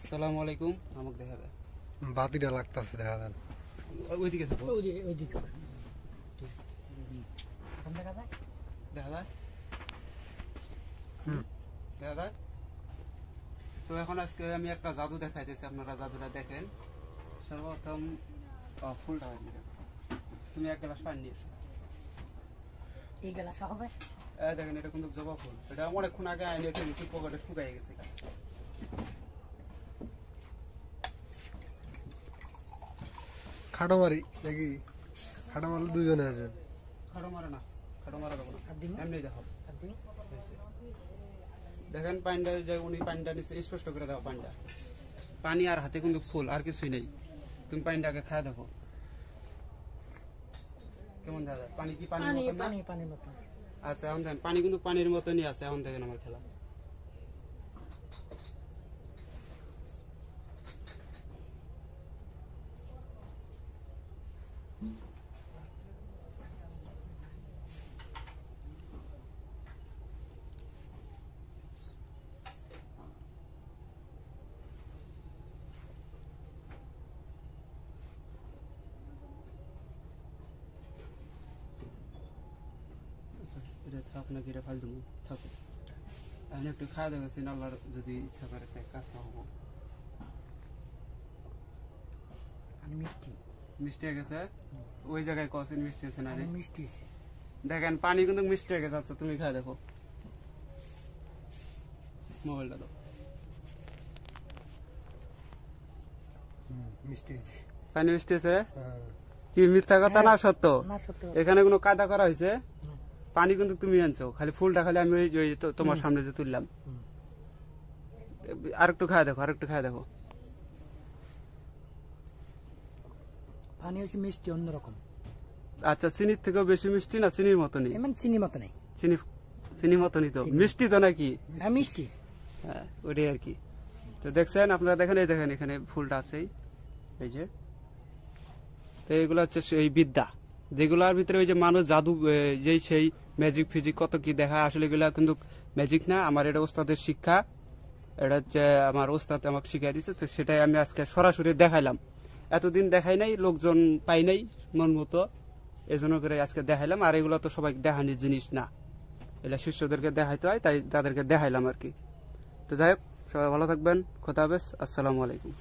আসসালামু আলাইকুম। আমাকে দেখাবে বাতিটা লাগতেছে, দেখা দেন ওইদিকে থাকো, ওইদিকে দেখা যায় দেখা যায়। তো এখন আজকে আমি একটা জাদু দেখাইতেছি, আপনারা জাদুটা দেখেন। সর্বপ্রথম ফুলটা তুমি এক গ্লাস পানি নিয়ে এসো। এই গ্লাস হবে? দেখেন এটা কিন্তু জবা ফুল, এটা অনেকক্ষণ আগে আইনে ফেলেছি, পকেটে শুকাই গেছে। খাটো মারি নাকি? খাটো মারলে দুজনে আসবেন। খাটো মারে না, খাটো মারা যাবো না, এমনি দেখো। দিন দেখেন পানিটা, যে উনি পানিটা নিচ্ছে, স্পষ্ট করে দাও পানিটা। পানি আর হাতে কিন্তু ফুল, আর কিছুই নেই। তুমি পানিটা আগে খায় দেখো কেমন দেখা যায়। পানি কি পানির মতো না? পানির মতো। আচ্ছা এখন দেখেন পানি কিন্তু পানির মতনই আছে। এখন দেখেন আমার খেলা। এটা থাক না, গিরে ফাল দেবো, থাকো। এখন একটু খাওয়া দাওয়া করছি, আল্লাহর যদি ইচ্ছা করে কাজ হবো। মিষ্টি মিষ্টি হয়ে গেছে, ওই জায়গায় কষেন মিষ্টি হয়েছে না? মিষ্টি আছে। দেখেন পানি কিন্তু মিষ্টি হয়ে গেছে। আচ্ছা তুমি খায় দেখো, মোবাইলটা দাও। মিষ্টি হয়েছে, পানি মিষ্টি আছে? কি মিথ্যা কথা না সত্য? এখানে কোনো কায়দা করা হয়েছে? পানি কিন্তু তুমি আনছো, খালি ফুলটা খালি আমি ওই তোমার সামনে যে তুললাম। আরেকটু খায় দেখো, আরেকটু খায় দেখো। পানি হচ্ছে মিষ্টি অন্যরকম। আচ্ছা চিনির থেকেও বেশি মিষ্টি না চিনির মতনই? এমন চিনির মতো নেই। চিনি মতনই তো মিষ্টি তো নাকি? হ্যাঁ মিষ্টি, হ্যাঁ ওটাই আর কি। তো দেখছেন আপনারা, দেখেন এই দেখেন এখানে ফুলটা আছেই, এই যে। তো এগুলো হচ্ছে সেই বিদ্যা, যেগুলোর ভিতরে ওই যে মানুষ জাদু, যেই সেই ম্যাজিক ফিজিক কত কি দেখায়, আসলে এগুলা কিন্তু ম্যাজিক না। আমার এটা ওস্তাদের শিক্ষা, এটা হচ্ছে আমার ওস্তাদ আমাকে শিখিয়ে দিচ্ছে। তো সেটাই আমি আজকে সরাসরি দেখাইলাম। এতদিন দেখাই নাই, লোকজন পাই নাই মন মতো, এজন্য করে আজকে দেখাইলাম। আর এগুলো তো সবাই দেখানোর জিনিস না, এগুলা শিষ্যদেরকে দেখাইতে হয়, তাই তাদেরকে দেখাইলাম আর কি। তো যাই হোক, সবাই ভালো থাকবেন, খোদা হাফেজ, আসসালামু আলাইকুম।